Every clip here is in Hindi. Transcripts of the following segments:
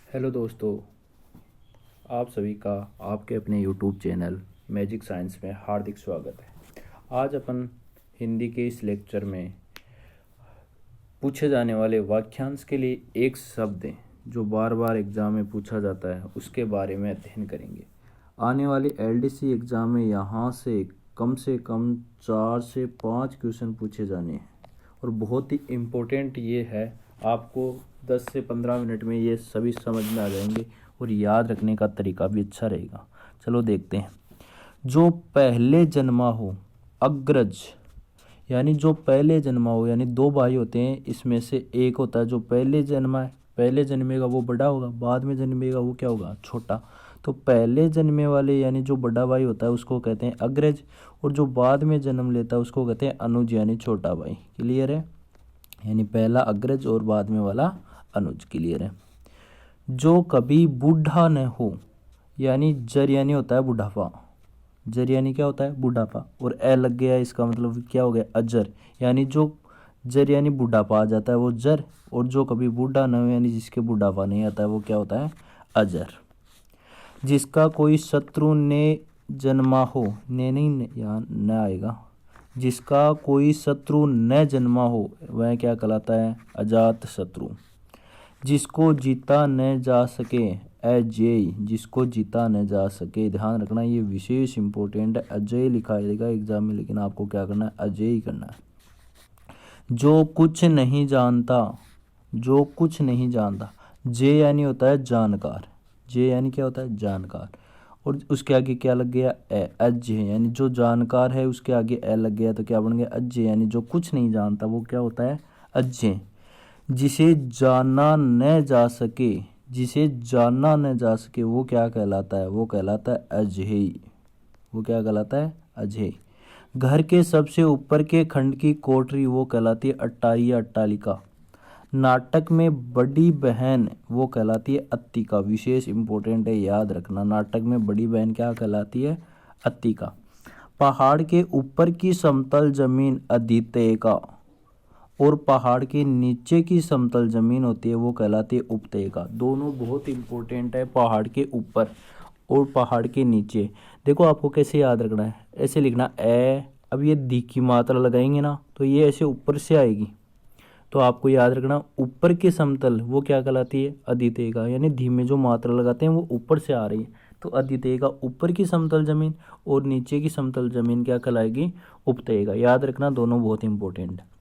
हेलो दोस्तों, आप सभी का आपके अपने यूट्यूब चैनल मैजिक साइंस में हार्दिक स्वागत है। आज अपन हिंदी के इस लेक्चर में पूछे जाने वाले वाक्यांश के लिए एक शब्द है जो बार बार एग्ज़ाम में पूछा जाता है, उसके बारे में अध्ययन करेंगे। आने वाले एलडीसी एग्ज़ाम में यहाँ से कम 4 से 5 क्वेश्चन पूछे जाने हैं और बहुत ही इम्पोर्टेंट ये है। आपको 10 से 15 मिनट में ये सभी समझ में आ जाएंगे और याद रखने का तरीका भी अच्छा रहेगा। चलो देखते हैं। जो पहले जन्मा हो, अग्रज यानी जो पहले जन्मा हो, यानी दो भाई होते हैं, इसमें से एक होता है जो पहले जन्मा है, पहले जन्मेगा वो बड़ा होगा, बाद में जन्मेगा वो क्या होगा, छोटा। तो पहले जन्मे वाले यानी जो बड़ा भाई होता है उसको कहते हैं अग्रज, और जो बाद में जन्म लेता है उसको कहते हैं अनुज यानी छोटा भाई। क्लियर है? यानी पहला अग्रज और बाद में वाला अनुज। क्लियर है? जो कभी बूढ़ा न हो, यानी जर यानी होता है बुढ़ापा, जर यानी क्या होता है बुढ़ापा, और ए लग गया इसका मतलब क्या हो गया अजर, यानी जो जर यानी बुढ़ापा आ जाता है वो जर, और जो कभी बूढ़ा न हो यानी जिसके बुढ़ापा नहीं आता है वो क्या होता है अजर। जिसका कोई शत्रु ने जन्मा हो, ने नहीं यहाँ न आएगा, जिसका कोई शत्रु न जन्मा हो वह क्या कहलाता है अजात शत्रु। जिसको जीता न जा सके, अजेय, जिसको जीता न जा सके। ध्यान रखना ये विशेष इंपॉर्टेंट है। अजय लिखा जाएगा एग्जाम में, लेकिन आपको क्या करना है अजय ही करना है। जो कुछ नहीं जानता, जो कुछ नहीं जानता, जे यानी होता है जानकार, जे यानी क्या होता है जानकार, और उसके आगे क्या लग गया ए, अज्ञे, यानी जो जानकार है उसके आगे ए लग गया तो क्या बन गया अज्ञे, यानी जो कुछ नहीं जानता वो क्या होता है अज्ञे। जिसे जाना न जा सके, जिसे जाना न जा सके वो क्या कहलाता है, वो कहलाता है अजहेय, वो क्या कहलाता है अजहेय। घर के सबसे ऊपर के खंड की कोठरी वो कहलाती है अट्टारी या अट्टालिका। नाटक में बड़ी बहन वो कहलाती है अत्तिका। विशेष इंपॉर्टेंट है, याद रखना। नाटक में बड़ी बहन क्या कहलाती है अत्तिका। पहाड़ के ऊपर की समतल जमीन अदितेका, और पहाड़ के नीचे की समतल जमीन होती है वो कहलाती है उपत्यका। दोनों बहुत इंपॉर्टेंट है, पहाड़ के ऊपर और पहाड़ के नीचे। देखो आपको कैसे याद रखना है, ऐसे लिखना ए, अब ये दी की मात्रा लगाएंगे ना तो ये ऐसे ऊपर से आएगी, तो आपको याद रखना ऊपर की समतल वो क्या कहलाती है अदितेका, यानी धीमे जो मात्रा लगाते हैं वो ऊपर से आ रही है, तो अदितेका ऊपर की समतल जमीन, और नीचे की समतल जमीन क्या कहलाएगी उपत्यका। याद रखना, दोनों बहुत इंपॉर्टेंट है।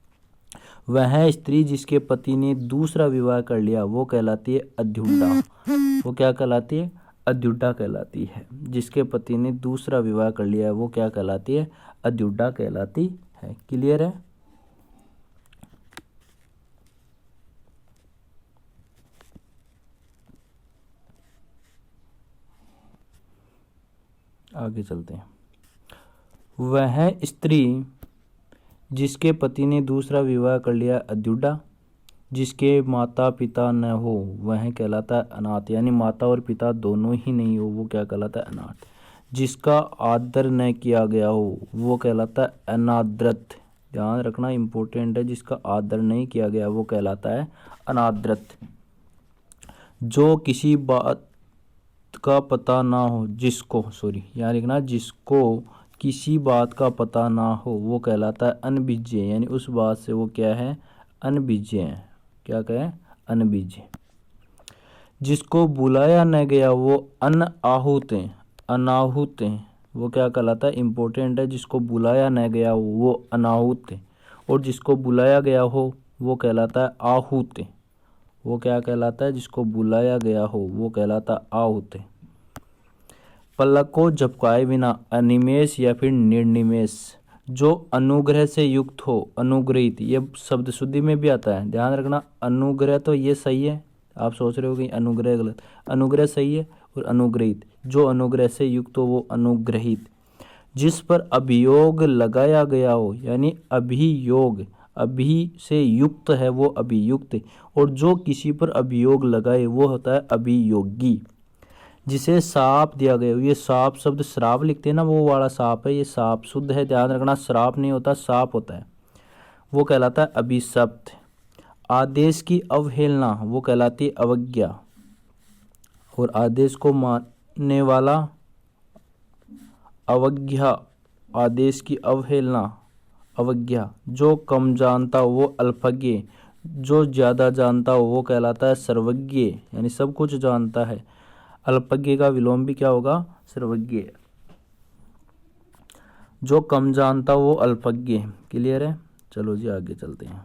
वह स्त्री जिसके पति ने दूसरा विवाह कर लिया वो कहलाती है अद्युडा, वो क्या कहलाती है अद्युडा कहलाती है। जिसके पति ने दूसरा विवाह कर लिया है वो क्या कहलाती है अद्युडा कहलाती है। क्लियर है? आगे चलते हैं। वह स्त्री जिसके पति ने दूसरा विवाह कर लिया अद्युडा, जिसके माता पिता न हो वह कहलाता है अनाथ, यानी माता और पिता दोनों ही नहीं हो वो क्या कहलाता है अनाथ। जिसका आदर न किया गया हो वो कहलाता है अनादृत। ध्यान रखना इंपॉर्टेंट है, जिसका आदर नहीं किया गया वो कहलाता है अनादृत। जो किसी बात का पता ना हो, जिसको यहाँ लिखना जिसको किसी बात का पता ना हो वो कहलाता है अनभिज्ञ, यानी उस बात से वो क्या है अनभिज्ञ है। क्या कहें अनभिज्ञ। जिसको बुलाया न गया वो अनाहुत है, अनाहुत है वो क्या कहलाता है इंपॉर्टेंट है, जिसको बुलाया न गया हो वो अनाहुत है, और जिसको बुलाया गया हो वो कहलाता है आहूत है। वो क्या कहलाता है जिसको बुलाया गया हो वो कहलाता आहूत है। पलक को झपकाए बिना अनिमेष या फिर निर्निमेष, जो अनुग्रह से युक्त हो, अनुग्रहित, ये शब्द शुद्धि में भी आता है। ध्यान रखना, अनुग्रह तो ये सही है, आप सोच रहे हो कि अनुग्रह गलत, अनुग्रह सही है, और अनुग्रहित जो अनुग्रह से युक्त हो वो अनुग्रहित। जिस पर अभियोग लगाया गया हो, यानी अभियोग, अभि से युक्त है वो अभियुक्त, और जो किसी पर अभियोग लगाए वो होता है अभियोगी। जिसे साप दिया गया हो, ये साप शब्द श्राप लिखते हैं ना वो वाला साप है, ये साप शुद्ध है, ध्यान रखना, श्राप नहीं होता साप होता है, वो कहलाता है अभिशप्त। आदेश की अवहेलना वो कहलाती है अवज्ञा। और आदेश को मानने वाला अवज्ञा, आदेश की अवहेलना अवज्ञा। जो कम जानता वो अल्पज्ञ, जो ज़्यादा जानता हो वो कहलाता है सर्वज्ञ, यानी सब कुछ जानता है। अल्पज्ञ का विलोम भी क्या होगा? सर्वज्ञ। जो कम जानता वो अल्पज्ञ। क्लियर है? चलो जी आगे चलते हैं।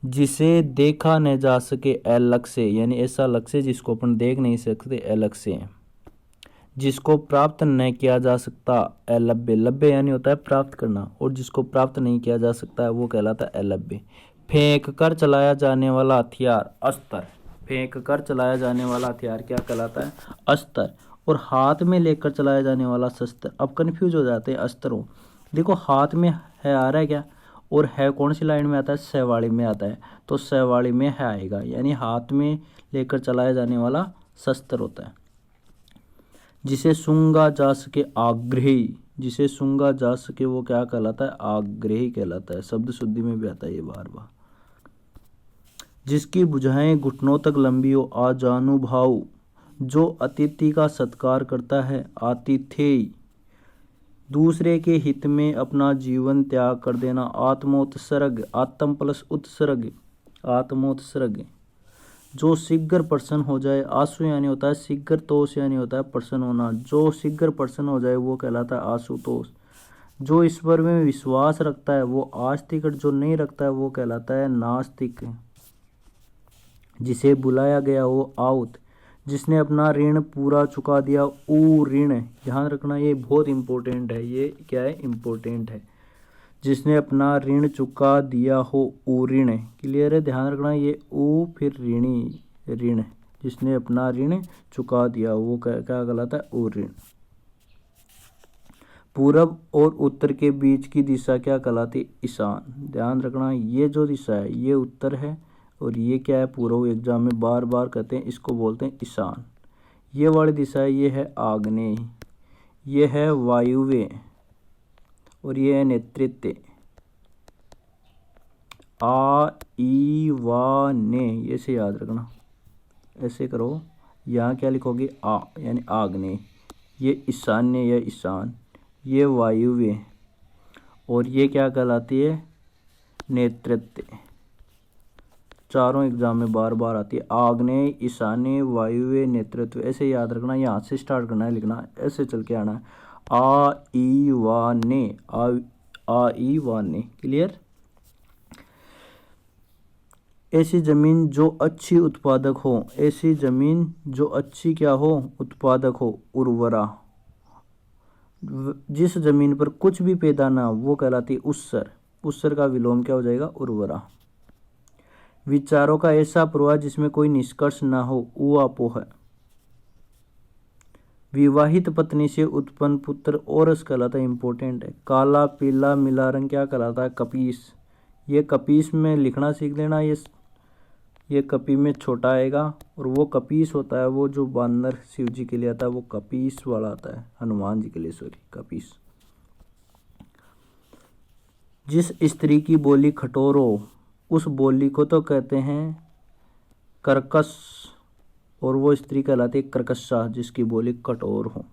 जिसे देखा न जा सके अलग से, यानी ऐसा लक्ष्य जिसको अपन देख नहीं सकते अलग से। जिसको प्राप्त न किया जा सकता अलभ्य, लभ्य यानी होता है प्राप्त करना, और जिसको प्राप्त नहीं किया जा सकता है वो कहलाता है अलभ्य। फेंक कर चलाया जाने वाला हथियार अस्त्र, फेंक कर चलाया जाने वाला हथियार क्या कहलाता है? अस्त्र। और हाथ में लेकर चलाया जाने वाला शस्त्र, अब कन्फ्यूज हो जाते हैं अस्त्रों। देखो हाथ में है आ रहा है क्या, और है कौन सी लाइन में आता है? सहवाड़ी में आता है, तो सहवाड़ी में है आएगा, यानी हाथ में लेकर चलाया जाने वाला शस्त्र होता है। जिसे सूंघा जा सके आग्रही, जिसे सूंघा जा सके वो क्या कहलाता है? आग्रही कहलाता है। शब्द शुद्धि में भी आता है ये बार बार। जिसकी भुजाएं घुटनों तक लंबी हो आजानुभाव, जो अतिथि का सत्कार करता है आतिथेय। दूसरे के हित में अपना जीवन त्याग कर देना आत्मोत्सर्ग, आत्म प्लस उत्सर्ग, आत्मोत्सर्ग। जो शीघ्र प्रसन्न हो जाए, आंसू यानी होता है शीघ्र, तोष यानी होता है प्रसन्न होना। जो शीघ्र प्रसन्न हो जाए वो कहलाता है आशुतोष। जो ईश्वर में विश्वास रखता है वो आस्तिक, जो नहीं रखता है वो कहलाता है नास्तिक। जिसे बुलाया गया वो आउत, जिसने अपना ऋण पूरा चुका दिया ऊ ऋण। ध्यान रखना ये बहुत इंपॉर्टेंट है, ये क्या है? इंपॉर्टेंट है। जिसने अपना ऋण चुका दिया हो ऊ ऋण। क्लियर है? ध्यान रखना ये ऊ फिर ऋणी, ऋण। जिसने अपना ऋण चुका दिया वो क्या कहलाता है? ऊ ऋण। पूरब और उत्तर के बीच की दिशा क्या कहलाती? ईशान। ध्यान रखना ये जो दिशा है ये उत्तर है, और ये क्या है? पूर्व। एग्जाम में बार बार कहते हैं इसको बोलते हैं ईशान। ये वाली दिशा है ये है आग्नेय, ये है वायुव्य, और ये है नेतृत्व। आ ई वा ने, ये से याद रखना, ऐसे करो। यहाँ क्या लिखोगे? आ यानी आग्नेय, ये ईशान्य या ईशान, ये वायुव्य, और ये क्या कहलाती है? नेतृत्व। चारों एग्जाम में बार बार आती है। आग्नेय, ईशान्य, वायुव्य, नेतृत्व, ऐसे याद रखना। यहाँ से स्टार्ट करना है लिखना, ऐसे चल के आना है। आ ई वा ने, आ ई वा ने। क्लियर? ऐसी जमीन जो अच्छी उत्पादक हो, ऐसी जमीन जो अच्छी क्या हो? उत्पादक हो, उर्वरा। जिस जमीन पर कुछ भी पैदा ना हो वो कहलाती है उत्सर। उत्सर का विलोम क्या हो जाएगा? उर्वरा। विचारों का ऐसा प्रवाह जिसमें कोई निष्कर्ष ना हो उआपोह है। विवाहित पत्नी से उत्पन्न पुत्र औरस कहलाता है, इंपॉर्टेंट है। काला पीला मिला रंग क्या कहलाता है? कपीस। ये कपीस में लिखना सीख लेना, ये कपी में छोटा आएगा, और वो कपीस होता है वो जो बानर शिव जी के लिए आता है वो कपीस वाला आता है, हनुमान जी के लिए सॉरी कपीस। जिस स्त्री की बोली कठोर हो उस बोली को तो कहते हैं कर्कश, और वो स्त्री कहलाती है कर्कशा जिसकी बोली कठोर हो।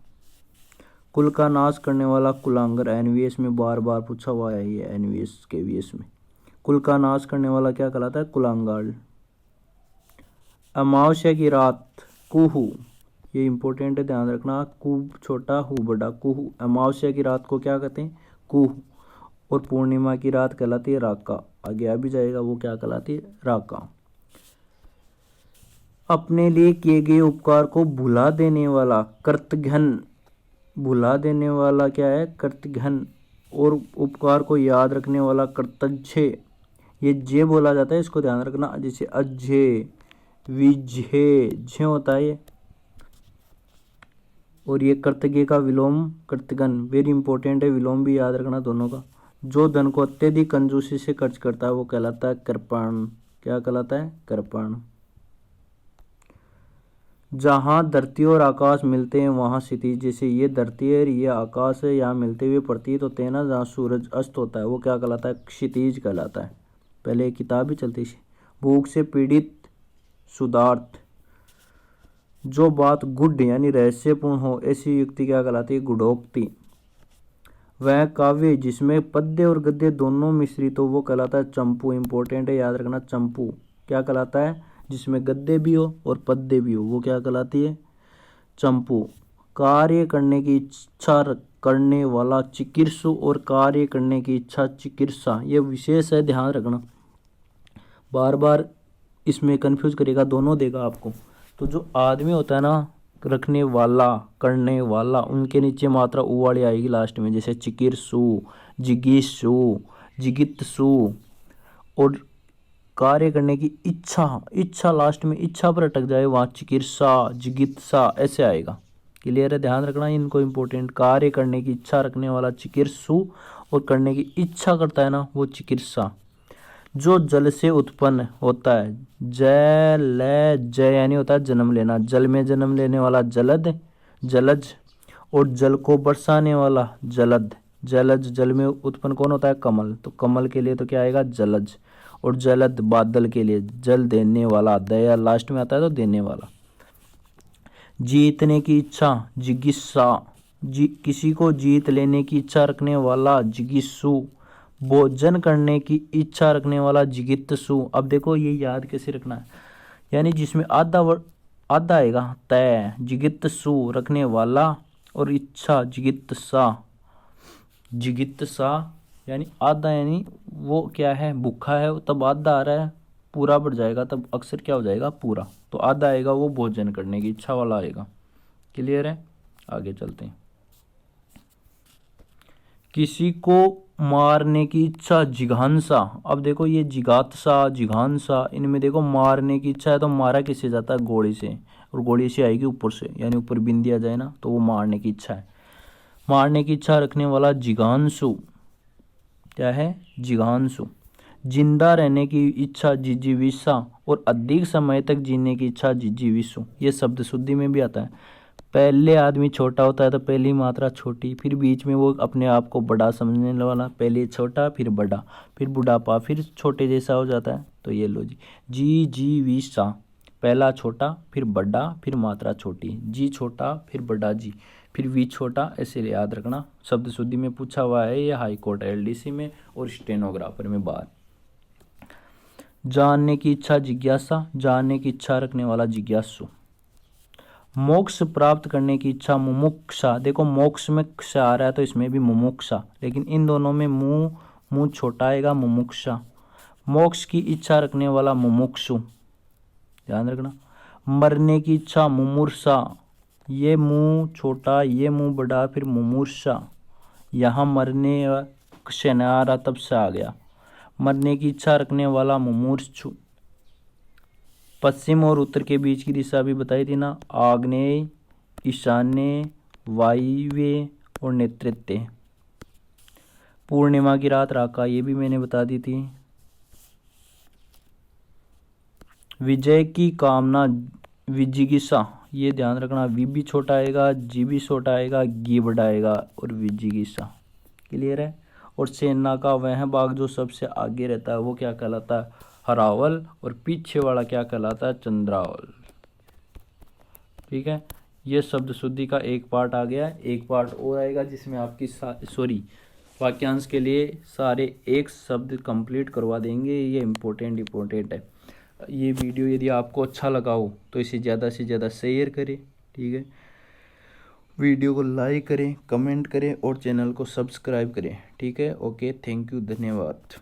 कुल का नाश करने वाला कुलांगर, एनवीएस में बार बार पूछा हुआ है ये, एनवीएस के वीएस में। कुल का नाश करने वाला क्या कहलाता है? कुलांगार। अमावस्या की रात कुहू, ये इंपॉर्टेंट है, ध्यान रखना। कु छोटा हु बड़ा, कुहू। अमावस्या की रात को क्या कहते हैं? कुहू। और पूर्णिमा की रात कहलाती है राका। आगे आ भी जाएगा वो क्या कहलाती है? राका। अपने लिए किए गए उपकार को भुला देने वाला कृतघ्न, भुला देने वाला क्या है? कृतघ्न। और उपकार को याद रखने वाला कृतज्ञ। ये जे बोला जाता है, इसको ध्यान रखना। जैसे अज्ञे, विझे, झे होता है ये, और ये कृतज्ञ का विलोम कृतघ्न। वेरी इंपॉर्टेंट है, विलोम भी याद रखना दोनों का। जो धन को अत्यधिक कंजूसी से खर्च करता है वो कहलाता है कृपण। क्या कहलाता है? कृपण। जहाँ धरती और आकाश मिलते हैं वहाँ क्षितिज, जैसे ये धरती है ये आकाश है, यहाँ मिलते हुए प्रतीत होते हैं ना, जहाँ सूरज अस्त होता है वो क्या कहलाता है? क्षितिज कहलाता है। पहले एक किताब भी चलती थी, भूख से पीड़ित शुद्धार्थ। जो बात गुढ़ यानी रहस्यपूर्ण हो ऐसी युक्ति क्या कहलाती है? गुढ़ोक्ति। वह काव्य जिसमें पद्य और गद्य दोनों मिश्रित हो वो कहलाता है चंपू। इंपॉर्टेंट है, याद रखना। चंपू क्या कहलाता है? जिसमें गद्य भी हो और पद्य भी हो वो क्या कहलाती है? चंपू। कार्य करने की इच्छा करने वाला चिकीर्षु और कार्य करने की इच्छा चिकित्सा, ये विशेष है, ध्यान रखना। बार बार इसमें कंफ्यूज करेगा, दोनों देगा आपको। तो जो आदमी होता है ना, रखने वाला, करने वाला, उनके नीचे मात्रा ऊ वाली आएगी लास्ट में, जैसे चिकीर्षु, जिगीषु, जिगित्सु। और कार्य करने की इच्छा, इच्छा लास्ट में इच्छा पर अटक जाए वहाँ चिकित्सा, जिगित्सा ऐसे आएगा। क्लियर है? ध्यान रखना इनको, इंपॉर्टेंट। कार्य करने की इच्छा रखने वाला चिकित्सु और करने की इच्छा करता है ना वो चिकित्सा। जो जल से उत्पन्न होता है, जल जय यानी होता है जन्म लेना, जल में जन्म लेने वाला जलद, जलज। और जल को बरसाने वाला जलद, जलज। जल में उत्पन्न कौन होता है? कमल। तो कमल के लिए तो क्या आएगा? जलज। और जलद बादल के लिए जल देने वाला, दया लास्ट में आता है तो देने वाला। जीतने की इच्छा, जिगिस्सा। किसी को जीत लेने की इच्छा रखने वाला जिगिस्सु। भोजन करने की इच्छा रखने वाला जिगित्सु। अब देखो ये याद कैसे रखना है, यानी जिसमें आधा आएगा तय, जिगित्सु रखने वाला, और इच्छा जिगित्सा। जिगित्सा यानी आधा, यानी वो क्या है? भूखा है, तब आधा आ रहा है, पूरा बढ़ जाएगा तब अक्सर क्या हो जाएगा? पूरा। तो आधा आएगा वो भोजन करने की इच्छा वाला आएगा। क्लियर है? आगे चलते हैं। किसी को मारने की इच्छा जिघांसा। अब देखो ये जिगात्सा, जिघांसा, इनमें देखो मारने की इच्छा है तो मारा किससे जाता है? गोली से। और गोली से आएगी ऊपर से, यानी ऊपर बिंदी आ जाए ना तो वो मारने की इच्छा है। मारने की इच्छा रखने वाला जिघांसु। क्या है? जिघांसु। जिंदा रहने की इच्छा जिजीविषा, और अधिक समय तक जीने की इच्छा जिजीविषु। ये शब्द शुद्धि में भी आता है। पहले आदमी छोटा होता है तो पहली मात्रा छोटी, फिर बीच में वो अपने आप को बड़ा समझने वाला, पहले छोटा फिर बड़ा, फिर बुढ़ापा, फिर छोटे जैसा हो जाता है। तो ये लो जी जी वी सा, पहला छोटा फिर बड़ा फिर मात्रा छोटी, जी छोटा फिर बड़ा जी, फिर वी छोटा, ऐसे याद रखना। शब्द शुद्धि में पूछा हुआ है ये, हाई कोर्ट एलडीसी में और स्टेनोग्राफर में बाहर। जानने की इच्छा जिज्ञासा, जानने की इच्छा रखने वाला जिज्ञासु। मोक्ष प्राप्त करने की इच्छा मुमुक्षा। देखो मोक्ष में क्ष आ रहा है तो इसमें भी मुमुक्षा, लेकिन इन दोनों में मुंह छोटा आएगा, मुमुक्षा। मोक्ष की इच्छा रखने वाला मुमुक्षु, ध्यान रखना। मरने की इच्छा मुमूर्षा, ये मुंह छोटा ये मुंह बड़ा, फिर मुमूर्षा। यहाँ मरने क्ष न आ रहा तब से आ गया। मरने की इच्छा रखने वाला मुमूर्षु। पश्चिम और उत्तर के बीच की दिशा भी बताई थी ना, आग्नेय, ईशान्य, वायव्य और नेतृत्व। पूर्णिमा की रात राका, ये भी मैंने बता दी थी। विजय की कामना विजिगिसा, ये ध्यान रखना, वी भी छोटा आएगा, जी भी छोटा आएगा, गी बड़ा आएगा, और विजिगिसा। क्लियर है? और सेना का वह भाग जो सबसे आगे रहता है वो क्या कहलाता है? हरावल, और पीछे वाला क्या कहलाता है? चंद्रावल। ठीक है, ये शब्द शुद्धि का एक पार्ट आ गया। एक पार्ट और आएगा जिसमें आपकी वाक्यांश के लिए सारे एक शब्द कंप्लीट करवा देंगे। ये इम्पोर्टेंट है। ये वीडियो यदि आपको अच्छा लगा हो तो इसे ज़्यादा से ज़्यादा शेयर करें। ठीक है, वीडियो को लाइक करें, कमेंट करें और चैनल को सब्सक्राइब करें। ठीक है, ओके, थैंक यू, धन्यवाद।